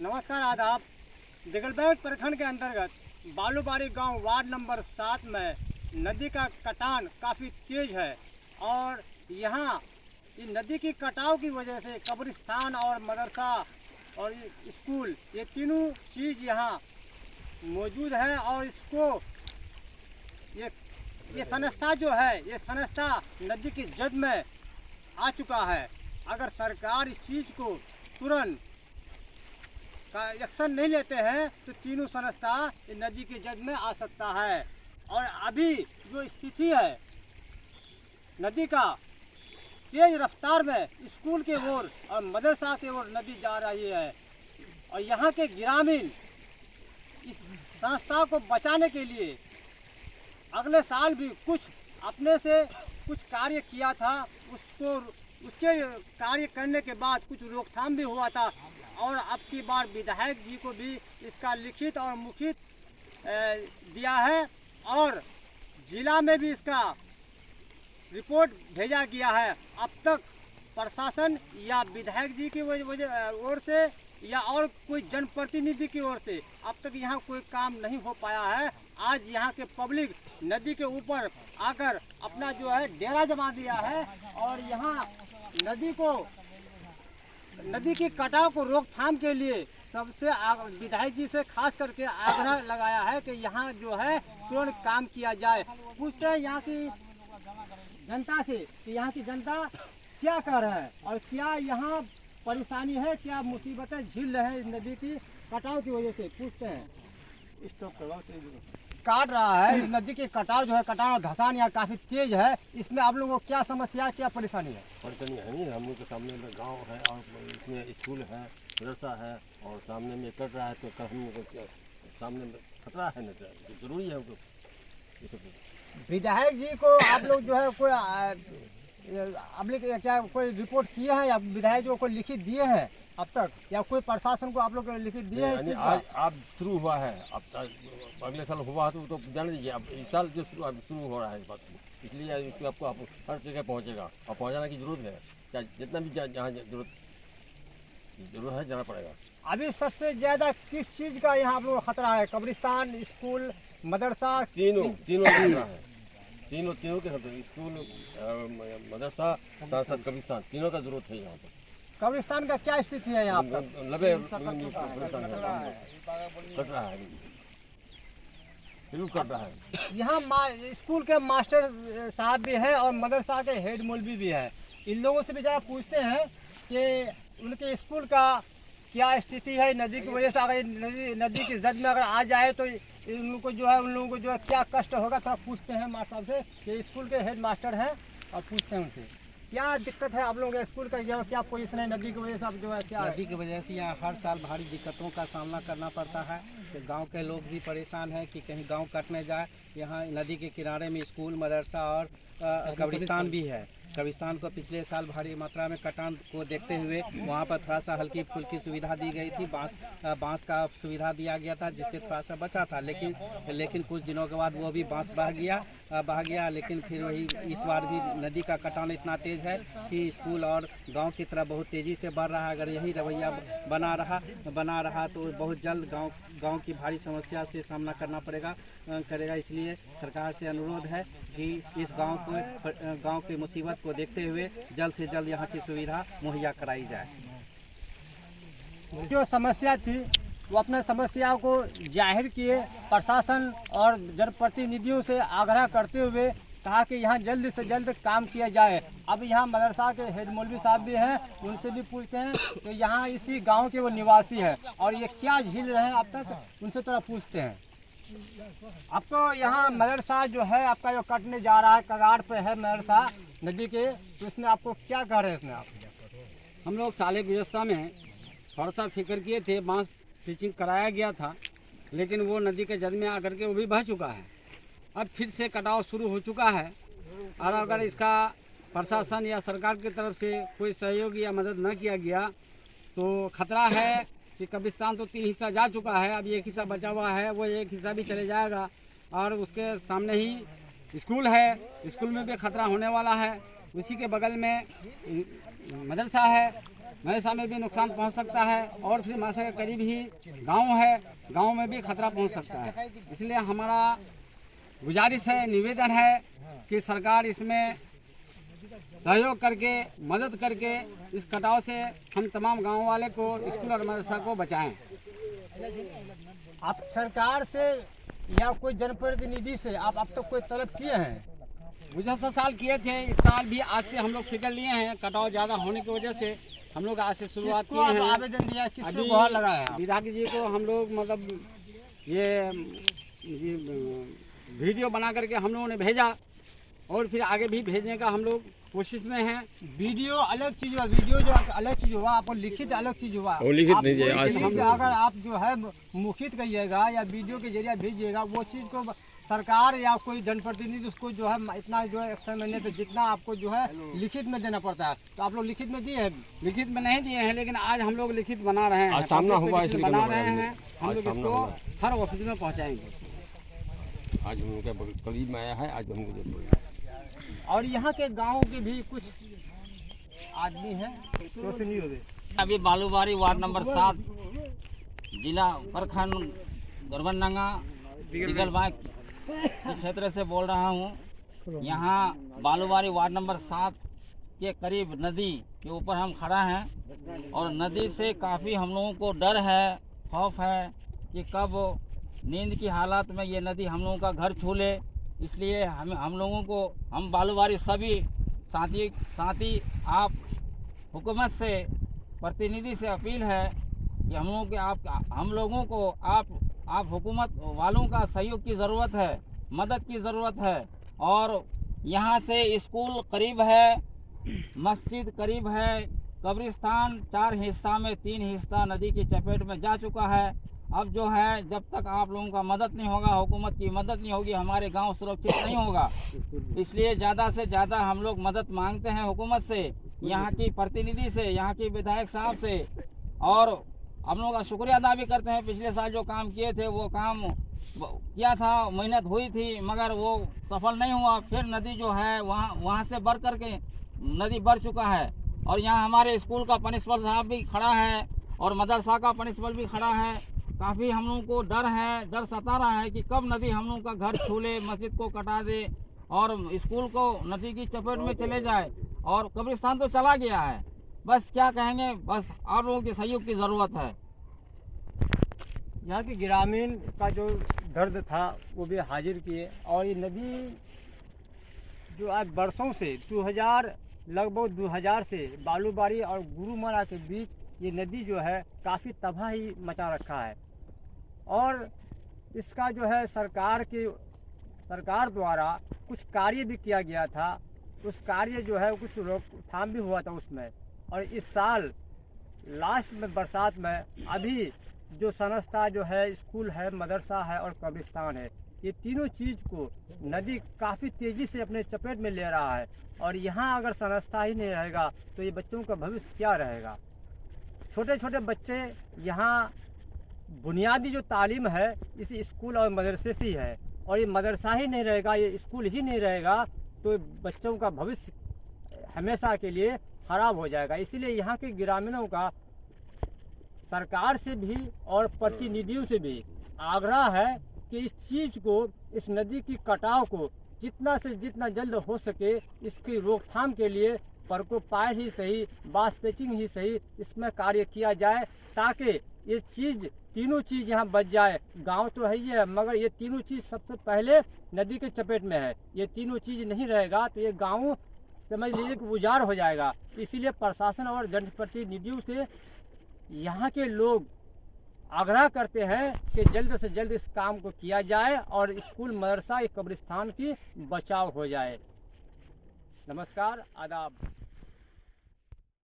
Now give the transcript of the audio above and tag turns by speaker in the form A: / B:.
A: नमस्कार आदाब। दिगलबैग प्रखंड के अंतर्गत बालूबाड़ी गांव वार्ड नंबर 7 में नदी का कटान काफ़ी तेज है और यहाँ इस नदी की कटाव की वजह से कब्रिस्तान और मदरसा और स्कूल ये तीनों चीज़ यहाँ मौजूद है और इसको ये संस्था जो है ये संस्था नदी की जद में आ चुका है। अगर सरकार इस चीज़ को तुरंत का एक्शन नहीं लेते हैं तो तीनों संस्था नदी की जद में आ सकता है। और अभी जो स्थिति है नदी का तेज रफ्तार में स्कूल के ओर और मदरसा के ओर नदी जा रही है और यहाँ के ग्रामीण इस संस्था को बचाने के लिए अगले साल भी कुछ अपने से कुछ कार्य किया था। उसके कार्य करने के बाद कुछ रोकथाम भी हुआ था और अब की बार विधायक जी को भी इसका लिखित और मौखिक दिया है और जिला में भी इसका रिपोर्ट भेजा गया है। अब तक प्रशासन या विधायक जी की ओर से या और कोई जनप्रतिनिधि की ओर से अब तक यहाँ कोई काम नहीं हो पाया है। आज यहाँ के पब्लिक नदी के ऊपर आकर अपना जो है डेरा जमा दिया है और यहाँ नदी की कटाव को रोकथाम के लिए सबसे विधायक जी से खास करके आग्रह लगाया है कि यहाँ जो है तुरंत काम किया जाए। पूछते हैं यहाँ की जनता से कि यहाँ की जनता क्या कर रहा है और क्या यहाँ परेशानी है, क्या मुसीबतें झेल रहे हैं नदी की कटाव की वजह से। पूछते हैं स्टॉप करवाओ काट रहा है इस नदी की कटाव जो है कटाव धसान यहाँ काफ़ी तेज है। इसमें आप लोगों को क्या समस्या क्या परेशानी है?
B: परेशानी है नहीं, हम लोग के सामने में गांव है और इसमें स्कूल है मदरसा है और सामने में कट रहा है तो हम लोग को सामने में खतरा है ना, जरूरी है उनको।
A: विधायक जी को आप लोग जो है कोई आप लोग क्या कोई रिपोर्ट किए हैं या विधायक जी को कोई लिखित दिए हैं अब तक या कोई प्रशासन को आप लोग लिखित दिए हैं?
B: आज आप शुरू हुआ है, अब अगले साल हुआ तो जान लीजिए अब इस साल जो शुरू हो रहा है इस बात इसलिए इसको आपको हर जगह पहुँचेगा और पहुँचाने की जरूरत है। क्या जितना भी जहाँ जरूरत है जाना पड़ेगा।
A: अभी सबसे ज़्यादा किस चीज़ का यहाँ आप लोग खतरा है? कब्रिस्तान, स्कूल, मदरसा
B: तीनों खतरा है। तीनों के खतरे, स्कूल, मदरसा, साथ कब्रिस्तान तीनों का जरूरत है यहाँ पर।
A: कब्रिस्तान का क्या स्थिति है यहाँ पर?
B: कट रहा है, बिल्कुल कट रहा है।
A: यहाँ स्कूल के मास्टर साहब भी हैं और मदरसा के हेड मौलवी भी है। इन लोगों से भी जरा पूछते हैं कि उनके स्कूल का क्या स्थिति है नदी की वजह से। अगर नदी की जद में अगर आ जाए तो उन लोगों को जो है क्या कष्ट होगा। थोड़ा पूछते हैं मास्टर साहब से कि स्कूल के हेड मास्टर हैं और पूछते हैं उनसे क्या दिक्कत है आप लोगों के स्कूल का, जो क्या पोजीशन है नदी की वजह से। अब जो है क्या
C: नदी की वजह से यहाँ हर साल भारी दिक्कतों का सामना करना पड़ता है। तो गांव के लोग भी परेशान हैं कि कहीं गांव कटने जाए। यहाँ नदी के किनारे में स्कूल, मदरसा और कब्रिस्तान भी है। कब्रिस्तान को पिछले साल भारी मात्रा में कटान को देखते हुए वहाँ पर थोड़ा सा हल्की फुल्की सुविधा दी गई थी, बांस का सुविधा दिया गया था जिससे थोड़ा सा बचा था। लेकिन कुछ दिनों के बाद वो भी बांस बह गया। लेकिन फिर वही इस बार भी नदी का कटान इतना तेज है कि स्कूल और गांव की तरफ बहुत तेज़ी से बढ़ रहा है। अगर यही रवैया बना रहा तो बहुत जल्द गांव की भारी समस्या से सामना करना करेगा। इसलिए सरकार से अनुरोध है कि इस गांव की मुसीबत को देखते हुए जल्द से जल्द यहाँ की सुविधा मुहैया कराई जाए।
A: जो समस्या थी वो अपने समस्या को जाहिर किए। प्रशासन और जनप्रतिनिधियों से आग्रह करते हुए कहा कि यहाँ जल्द से जल्द काम किया जाए। अब यहाँ मदरसा के हेड मौलवी साहब भी हैं, उनसे भी पूछते हैं कि यहाँ इसी गांव के वो निवासी हैं और ये क्या झेल रहे हैं अब तक, उनसे थोड़ा पूछते हैं। आपको यहाँ मदरसा जो है आपका जो कटने जा रहा है, कगार पे है मदरसा नदी के, तो इसमें आपको क्या कह रहे हैं इसमें आप?
C: हम लोग साले गुज़श्ता में थोड़ा सा फिक्र किए थे, बांस टीचिंग कराया गया था, लेकिन वो नदी के जद में आकर के वो भी बह चुका है। अब फिर से कटाव शुरू हो चुका है और अगर इसका प्रशासन या सरकार की तरफ से कोई सहयोग या मदद न किया गया तो खतरा है कि कब्रिस्तान तो 3 हिस्सा जा चुका है, अब 1 हिस्सा बचा हुआ है, वो 1 हिस्सा भी चले जाएगा। और उसके सामने ही स्कूल है, स्कूल में भी खतरा होने वाला है। उसी के बगल में मदरसा है, मदरसा में भी नुकसान पहुंच सकता है और फिर मदरसा के करीब ही गांव है, गांव में भी खतरा पहुंच सकता है। इसलिए हमारा गुजारिश है, निवेदन है कि सरकार इसमें सहयोग करके, मदद करके इस कटाव से हम तमाम गांव वाले को, स्कूल और मदरसा को बचाएं।
A: आप सरकार से या कोई जनप्रतिनिधि से आप अब तक कोई तलब किए हैं?
C: गुज़श्ता साल किए थे, इस साल भी आज से हम लोग फिक्र लिए हैं। कटाव ज़्यादा होने की वजह से हम लोग आज से शुरुआत
A: किसको
C: किए हैं।
A: आवेदन दिया, किसको
C: अभी
A: गुहार लगाया आप?
C: विधायक जी को हम लोग मतलब ये वीडियो बना करके हम लोगों ने भेजा और फिर आगे भी भेजने का हम लोग कोशिश में हैं।
A: वीडियो अलग चीज हुआ, वीडियो जो अलग चीज हुआ, आपको लिखित अलग चीज हुआ।
B: वो लिखित
A: आप
B: नहीं दिया,
A: कोई
B: आज
A: चीज़
B: हम-
A: अगर आप जो है मुखित कहिएगा या वीडियो के जरिए भेजिएगा, वो चीज़ को सरकार या कोई जनप्रतिनिधि उसको जो है इतना जो है एक्शन महीने पे जितना आपको जो है लिखित में देना पड़ता है, तो आप लोग लिखित में दिए हैं?
C: लिखित में नहीं दिए हैं, लेकिन आज हम लोग लिखित बना रहे हैं।
B: आज सामना
C: पब्लिक
B: हुआ,
C: पिटीशन
B: इसलिए
C: बना
B: करना
C: रहे
B: पड़ा
C: हैं। हम
B: आज
C: लोग
B: सामना
C: इसको
B: हुआ।
C: हर ऑफिस में पहुंचाएंगे।
B: आज हम उनके करीब में आया है, आज हमको जब बोला।
A: और यहाँ के गाँव के भी कुछ आदमी हैं तो से नहीं हो गए।
D: अभी बालूबारी वार्ड नंबर 7 जिला प्रखंड गरबनडंगा दिगलबाग के क्षेत्र से बोल रहा हूँ। यहाँ बालूबारी वार्ड नंबर 7 के करीब नदी के ऊपर हम खड़ा हैं और नदी से काफ़ी हम लोगों को डर है, खौफ है कि कब नींद की हालत में ये नदी हम लोगों का घर छू ले। इसलिए हम लोगों को, हम बालूबारी सभी साथी आप हुकूमत से, प्रतिनिधि से अपील है कि हम लोगों को आप हुकूमत वालों का सहयोग की ज़रूरत है, मदद की ज़रूरत है। और यहाँ से स्कूल करीब है, मस्जिद करीब है, कब्रिस्तान 4 हिस्सा में 3 हिस्सा नदी की चपेट में जा चुका है। अब जो है, जब तक आप लोगों का मदद नहीं होगा, हुकूमत की मदद नहीं होगी, हमारे गांव सुरक्षित नहीं होगा। इसलिए ज़्यादा से ज़्यादा हम लोग मदद मांगते हैं हुकूमत से, यहाँ की प्रतिनिधि से, यहाँ की विधायक साहब से। और हम लोग का शुक्रिया अदा भी करते हैं, पिछले साल जो काम किए थे वो काम किया था, मेहनत हुई थी, मगर वो सफल नहीं हुआ। फिर नदी जो है वहाँ से बढ़ करके नदी बढ़ चुका है। और यहाँ हमारे स्कूल का प्रिंसिपल साहब भी खड़ा है और मदरसा का प्रिंसिपल भी खड़ा है। काफ़ी हम लोगों को डर सता रहा है कि कब नदी हम लोगों का घर छू ले, मस्जिद को कटा दे और स्कूल को नदी की चपेट में चले जाए। और कब्रिस्तान तो चला गया है, बस क्या कहेंगे, बस आप लोगों के सहयोग की ज़रूरत है।
A: यहाँ के ग्रामीण का जो दर्द था वो भी हाजिर किए। और ये नदी जो आज बरसों से लगभग 2000 से बालूबारी और गुरुमारा के बीच ये नदी जो है काफ़ी तबाही मचा रखा है। और इसका जो है सरकार द्वारा कुछ कार्य भी किया गया था, उस कार्य जो है कुछ रोकथाम भी हुआ था उसमें। और इस साल लास्ट में बरसात में अभी जो संस्था जो है, स्कूल है, मदरसा है और कब्रिस्तान है, ये तीनों चीज़ को नदी काफ़ी तेज़ी से अपने चपेट में ले रहा है। और यहाँ अगर संस्था ही नहीं रहेगा तो ये बच्चों का भविष्य क्या रहेगा। छोटे छोटे बच्चे यहाँ, बुनियादी जो तालीम है इस स्कूल और मदरसे से ही है। और ये मदरसा ही नहीं रहेगा, ये स्कूल ही नहीं रहेगा तो बच्चों का भविष्य हमेशा के लिए ख़राब हो जाएगा। इसीलिए यहाँ के ग्रामीणों का सरकार से भी और प्रतिनिधियों से भी आग्रह है कि इस चीज़ को, इस नदी की कटाव को जितना से जितना जल्द हो सके इसकी रोकथाम के लिए प्रकोपाय ही सही, बास पेचिंग ही सही, इसमें कार्य किया जाए ताकि ये तीनों चीज़ यहाँ बच जाए। गांव तो है ही है, मगर ये तीनों चीज़ सबसे पहले नदी के चपेट में है। ये तीनों चीज़ नहीं रहेगा तो ये गांव समझ लीजिए कि उजाड़ हो जाएगा। इसीलिए प्रशासन और जनप्रतिनिधियों से यहाँ के लोग आग्रह करते हैं कि जल्द से जल्द इस काम को किया जाए और स्कूल, मदरसा, कब्रिस्तान की बचाव हो जाए। नमस्कार, आदाब।